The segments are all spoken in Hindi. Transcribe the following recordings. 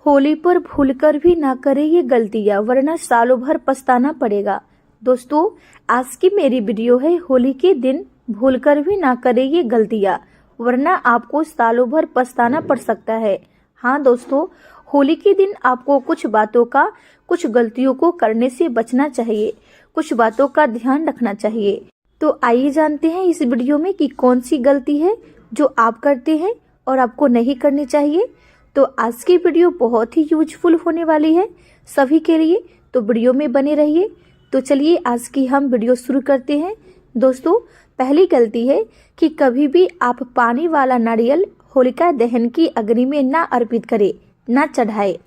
होली पर भूलकर भी ना करें ये गलतियां, वरना सालों भर पछताना पड़ेगा। दोस्तों, आज की मेरी वीडियो है होली के दिन भूलकर भी ना करें ये गलतियां, वरना आपको सालों भर पछताना पड़ सकता है। हाँ दोस्तों, होली के दिन आपको कुछ बातों का, कुछ गलतियों को करने से बचना चाहिए, कुछ बातों का ध्यान रखना चाहिए। तो आइए जानते हैं इस वीडियो में कि कौन सी गलती है जो आप करते हैं और आपको नहीं करनी चाहिए। तो आज की वीडियो बहुत ही यूजफुल होने वाली है सभी के लिए, तो वीडियो में बने रहिए। तो चलिए आज की हम वीडियो शुरू करते हैं। दोस्तों, पहली गलती है कि कभी भी आप पानी वाला नारियल होलिका दहन की अग्नि में ना अर्पित करें, ना चढ़ाए,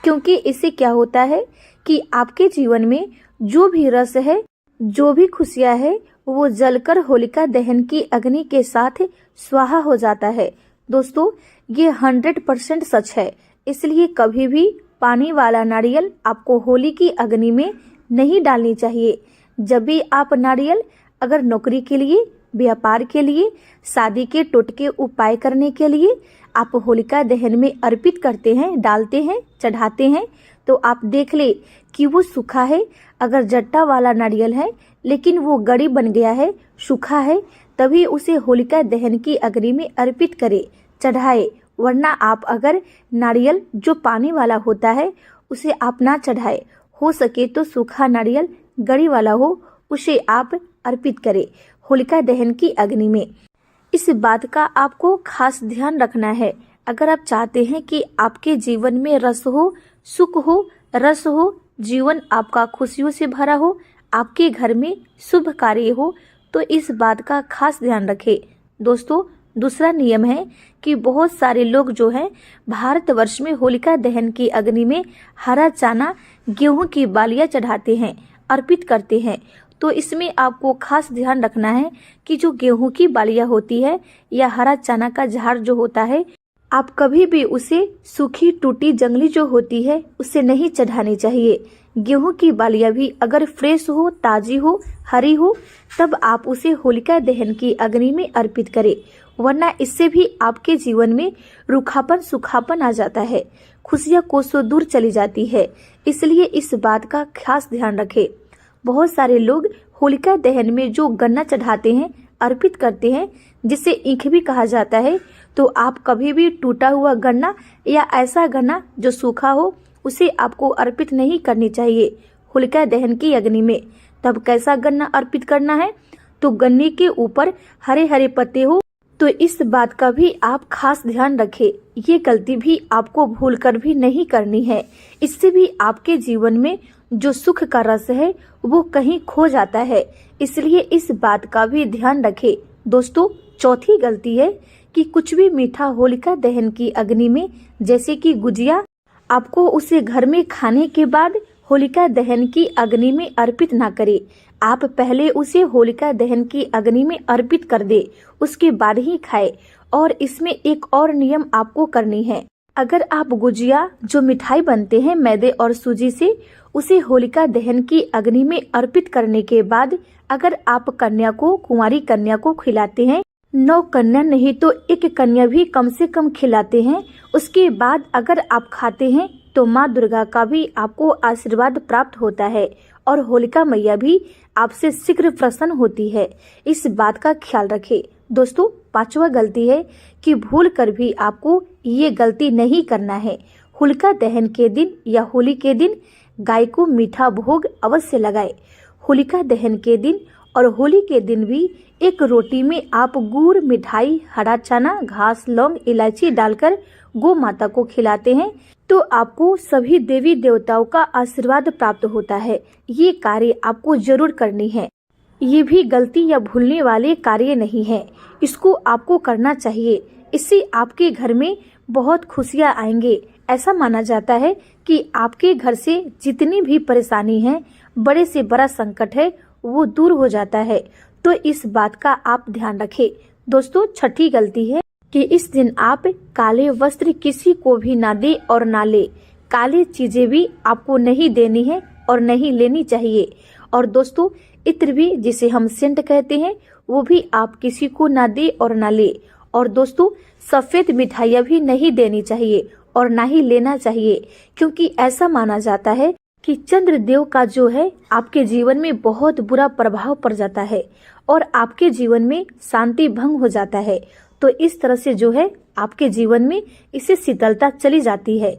क्योंकि इससे क्या होता है कि आपके जीवन में जो भी रस है, जो भी खुशियां है, वो जलकर होलिका दहन की अग्नि के साथ स्वाहा हो जाता है। दोस्तों, ये 100% सच है, इसलिए कभी भी पानी वाला नारियल आपको होली की अग्नि में नहीं डालनी चाहिए। जब भी आप नारियल अगर नौकरी के लिए, व्यापार के लिए, शादी के टोटके उपाय करने के लिए आप होलिका दहन में अर्पित करते हैं, डालते हैं, चढ़ाते हैं, तो आप देख ले कि वो सूखा है। अगर जट्टा वाला नारियल है लेकिन वो गड़ी बन गया है, सूखा है, तभी उसे होलिका दहन की अग्नि में अर्पित करें, चढ़ाए। वरना आप अगर नारियल जो पानी वाला होता है उसे आप ना चढ़ाए, हो सके तो सूखा नारियल गड़ी वाला हो, उसे आप अर्पित करें होलिका दहन की अग्नि में। इस बात का आपको खास ध्यान रखना है। अगर आप चाहते हैं कि आपके जीवन में रस हो, सुख हो, रस हो, जीवन आपका खुशियों से भरा हो, आपके घर में शुभ कार्य हो, तो इस बात का खास ध्यान रखें। दोस्तों, दूसरा नियम है कि बहुत सारे लोग जो हैं भारतवर्ष में होलिका दहन की अग्नि में हरा चना, गेहूं की बालियां चढ़ाते हैं, अर्पित करते हैं। तो इसमें आपको खास ध्यान रखना है कि जो गेहूं की बालियां होती है या हरा चना का झाड़ जो होता है, आप कभी भी उसे सूखी टूटी जंगली जो होती है उसे नहीं चढ़ानी चाहिए। गेहूं की बालियां भी अगर फ्रेश हो, ताजी हो, हरी हो, तब आप उसे होलिका दहन की अग्नि में अर्पित करें, वरना इससे भी आपके जीवन में रूखापन, सूखापन आ जाता है, खुशियां कोसों दूर चली जाती है। इसलिए इस बात का खास ध्यान रखें। बहुत सारे लोग होलिका दहन में जो गन्ना चढ़ाते हैं, अर्पित करते हैं, जिसे ईख भी कहा जाता है, तो आप कभी भी टूटा हुआ गन्ना या ऐसा गन्ना जो सूखा हो उसे आपको अर्पित नहीं करनी चाहिए होलिका दहन की अग्नि में। तब कैसा गन्ना अर्पित करना है? तो गन्ने के ऊपर हरे हरे पत्ते हो। तो इस बात का भी आप खास ध्यान रखें। ये गलती भी आपको भूलकर भी नहीं करनी है। इससे भी आपके जीवन में जो सुख का रस है वो कहीं खो जाता है, इसलिए इस बात का भी ध्यान रखें। दोस्तों, चौथी गलती है कि कुछ भी मीठा होलिका दहन की अग्नि में, जैसे कि गुजिया, आपको उसे घर में खाने के बाद होलिका दहन की अग्नि में अर्पित ना करें। आप पहले उसे होलिका दहन की अग्नि में अर्पित कर दे, उसके बाद ही खाए। और इसमें एक और नियम आपको करनी है। अगर आप गुजिया जो मिठाई बनते हैं मैदे और सूजी से, उसे होलिका दहन की अग्नि में अर्पित करने के बाद अगर आप कन्या को, कुंवारी कन्या को खिलाते हैं, 9 कन्या नहीं तो 1 कन्या भी कम से कम खिलाते हैं, उसके बाद अगर आप खाते हैं तो माँ दुर्गा का भी आपको आशीर्वाद प्राप्त होता है और होलिका मैया भी आपसे शीघ्र प्रसन्न होती है। इस बात का ख्याल रखें। दोस्तों, पांचवा गलती है कि भूल कर भी आपको ये गलती नहीं करना है। होलिका दहन के दिन या होली के दिन गाय को मीठा भोग अवश्य लगाए। होलिका दहन के दिन और होली के दिन भी एक रोटी में आप गुड़, मिठाई, हरा चना, घास, लौंग, इलायची डालकर गौ माता को खिलाते हैं, तो आपको सभी देवी देवताओं का आशीर्वाद प्राप्त होता है। ये कार्य आपको जरूर करनी है। ये भी गलती या भूलने वाले कार्य नहीं है, इसको आपको करना चाहिए। इससे आपके घर में बहुत खुशियां आएंगे। ऐसा माना जाता है कि आपके घर से जितनी भी परेशानी है, बड़े से बड़ा संकट है, वो दूर हो जाता है। तो इस बात का आप ध्यान रखें। दोस्तों, छठी गलती है कि इस दिन आप काले वस्त्र किसी को भी ना दे और ना ले। काली चीजें भी आपको नहीं देनी है और नहीं लेनी चाहिए। और दोस्तों, इत्र भी, जिसे हम सेंट कहते हैं, वो भी आप किसी को ना दे और ना ले। और दोस्तों, सफेद मिठाइयाँ भी नहीं देनी चाहिए और ना ही लेना चाहिए, क्योंकि ऐसा माना जाता है कि चंद्रदेव का जो है आपके जीवन में बहुत बुरा प्रभाव पड़ जाता है और आपके जीवन में शांति भंग हो जाता है। तो इस तरह से जो है आपके जीवन में इससे शीतलता चली जाती है।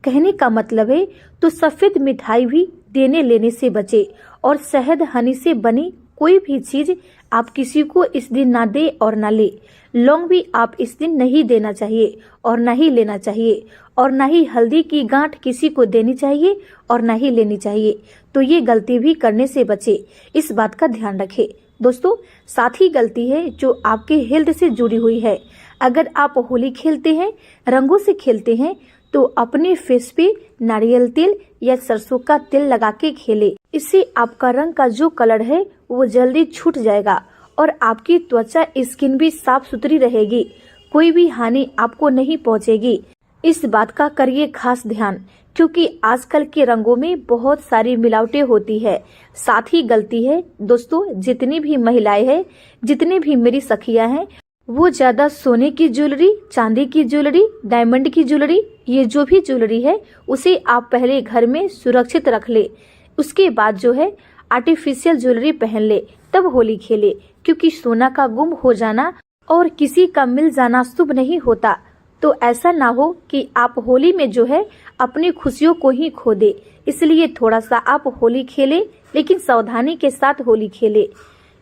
कहने का मतलब है तो सफेद मिठाई भी देने लेने से बचे और शहद हनी से बनी कोई भी चीज आप किसी को इस दिन ना दे और ना ले। लौंग भी आप इस दिन नहीं देना चाहिए और ना ही लेना चाहिए, और ना ही हल्दी की गांठ किसी को देनी चाहिए और ना ही लेनी चाहिए। तो ये गलती भी करने से बचे, इस बात का ध्यान रखें। दोस्तों, साथ ही गलती है जो आपके हेल्थ से जुड़ी हुई है। अगर आप होली खेलते हैं, रंगों से खेलते हैं, तो अपने फेस पे नारियल तेल या सरसों का तेल लगा के खेले। इससे आपका रंग का जो कलर है वो जल्दी छूट जाएगा और आपकी त्वचा स्किन भी साफ सुथरी रहेगी, कोई भी हानि आपको नहीं पहुंचेगी। इस बात का करिए खास ध्यान, क्योंकि आजकल के रंगों में बहुत सारी मिलावटें होती है। साथ ही गलती है दोस्तों, जितनी भी महिलाएं हैं, जितनी भी मेरी सखियां हैं, वो ज्यादा सोने की ज्वेलरी, चांदी की ज्वेलरी, डायमंड की ज्वेलरी, ये जो भी ज्वेलरी है उसे आप पहले घर में सुरक्षित रख ले। उसके बाद जो है आर्टिफिशियल ज्वेलरी पहन ले, तब होली खेले, क्योंकि सोना का गुम हो जाना और किसी का मिल जाना शुभ नहीं होता। तो ऐसा ना हो कि आप होली में जो है अपनी खुशियों को ही खो दे। इसलिए थोड़ा सा आप होली खेले, लेकिन सावधानी के साथ होली खेले।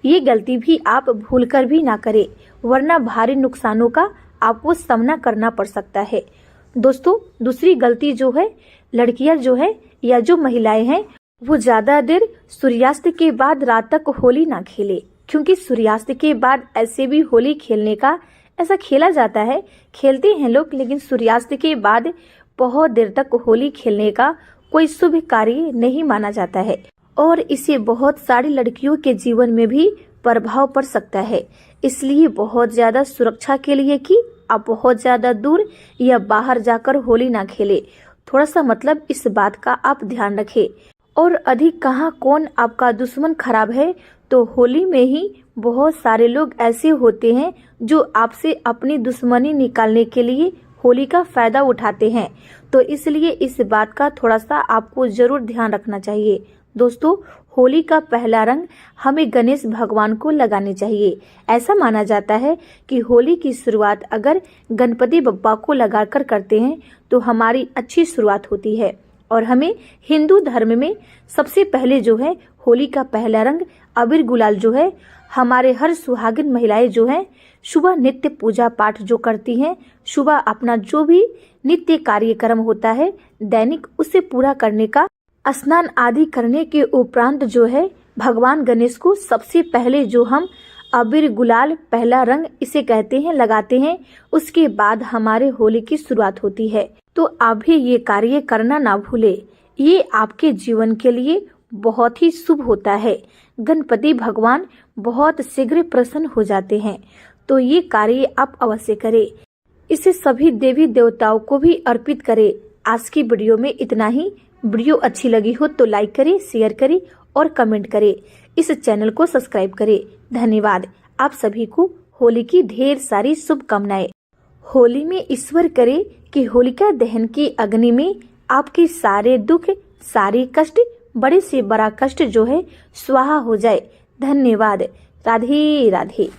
ये गलती भी आप भूलकर भी ना करें, वरना भारी नुकसानों का आपको सामना करना पड़ सकता है। दोस्तों, दूसरी गलती जो है, लड़कियां जो है या जो महिलाएं हैं, वो ज्यादा देर सूर्यास्त के बाद रात तक होली ना खेले, क्योंकि सूर्यास्त के बाद ऐसे भी होली खेलने का ऐसा खेला जाता है, खेलते हैं लोग, लेकिन सूर्यास्त के बाद बहुत देर तक होली खेलने का कोई शुभ कार्य नहीं माना जाता है और इसे बहुत सारी लड़कियों के जीवन में भी प्रभाव पड़ सकता है। इसलिए बहुत ज्यादा सुरक्षा के लिए कि आप बहुत ज्यादा दूर या बाहर जाकर होली ना खेले। थोड़ा सा मतलब इस बात का आप ध्यान रखें। और अधिक कहाँ कौन आपका दुश्मन खराब है, तो होली में ही बहुत सारे लोग ऐसे होते हैं जो आपसे अपनी दुश्मनी निकालने के लिए होली का फायदा उठाते हैं। तो इसलिए इस बात का थोड़ा सा आपको जरूर ध्यान रखना चाहिए। दोस्तों, होली का पहला रंग हमें गणेश भगवान को लगाने चाहिए। ऐसा माना जाता है कि होली की शुरुआत अगर गणपति बप्पा को लगाकर करते हैं तो हमारी अच्छी शुरुआत होती है। और हमें हिंदू धर्म में सबसे पहले जो है होली का पहला रंग अबीर गुलाल जो है, हमारे हर सुहागिन महिलाएं जो है सुबह नित्य पूजा पाठ जो करती हैं, सुबह अपना जो भी नित्य कार्यक्रम होता है दैनिक, उसे पूरा करने का स्नान आदि करने के उपरांत जो है भगवान गणेश को सबसे पहले जो हम अबीर गुलाल पहला रंग इसे कहते हैं लगाते हैं, उसके बाद हमारे होली की शुरुआत होती है। तो आप भी ये कार्य करना ना भूले, ये आपके जीवन के लिए बहुत ही शुभ होता है। गणपति भगवान बहुत शीघ्र प्रसन्न हो जाते हैं, तो ये कार्य आप अवश्य करें। इसे सभी देवी देवताओं को भी अर्पित करें। आज की वीडियो में इतना ही। वीडियो अच्छी लगी हो तो लाइक करें, शेयर करें और कमेंट करें। इस चैनल को सब्सक्राइब करें। धन्यवाद। आप सभी को होली की ढेर सारी शुभकामनाएं। होली में ईश्वर करे कि होलिका दहन की अग्नि में आपके सारे दुख, सारे कष्ट, बड़े से बड़ा कष्ट जो है स्वाहा हो जाए। धन्यवाद। राधे राधे।